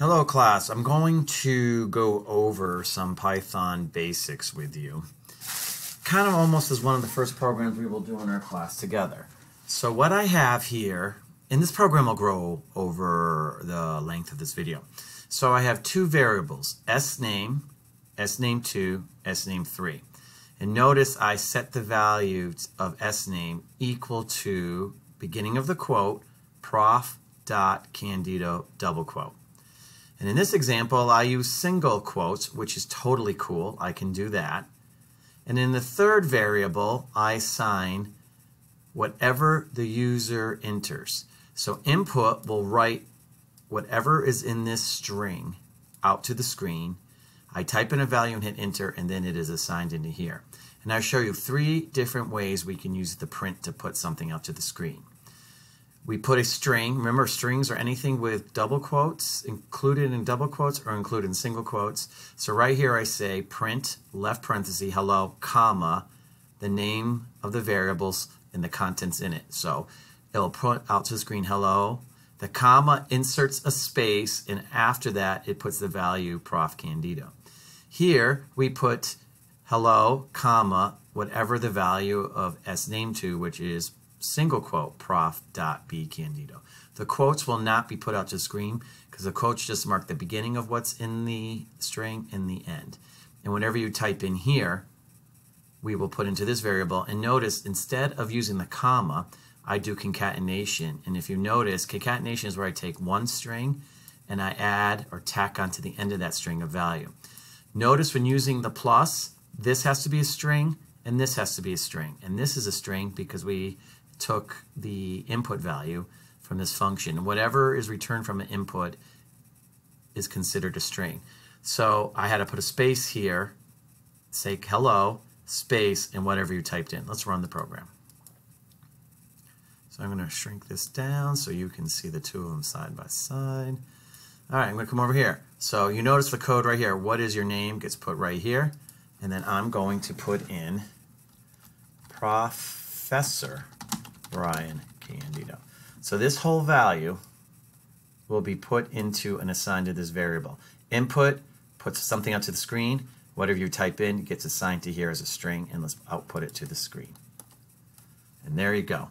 Hello class, I'm going to go over some Python basics with you. Kind of almost as one of the first programs we will do in our class together. So what I have here, and this program will grow over the length of this video. So I have two variables, sname, sname2, sname3. And notice I set the value of sname equal to, beginning of the quote, prof.candido double quote. And in this example, I use single quotes, which is totally cool. I can do that. And in the third variable, I assign whatever the user enters. So input will write whatever is in this string out to the screen. I type in a value and hit enter, and then it is assigned into here. And I'll show you three different ways we can use the print to put something out to the screen. We put a string. Remember, strings are anything with double quotes, included in double quotes or included in single quotes. So right here I say print, left parenthesis, hello, comma, the name of the variables and the contents in it. So it'll put out to the screen hello. The comma inserts a space, and after that it puts the value prof Candido. Here we put hello, comma, whatever the value of sname2, which is single quote, prof.bcandido. The quotes will not be put out to the screen because the quotes just mark the beginning of what's in the string and the end. And whenever you type in here, we will put into this variable. And notice, instead of using the comma, I do concatenation. And if you notice, concatenation is where I take one string and I add or tack onto the end of that string a value. Notice when using the plus, this has to be a string and this has to be a string. And this is a string because we took the input value from this function. Whatever is returned from an input is considered a string. So I had to put a space here, say hello, space, and whatever you typed in. Let's run the program. So I'm going to shrink this down so you can see the two of them side by side. All right, I'm going to come over here. So you notice the code right here. What is your name gets put right here. And then I'm going to put in Professor Brian Candido. So this whole value will be put into and assigned to this variable. Input puts something out to the screen. Whatever you type in gets assigned to here as a string, and let's output it to the screen. And there you go.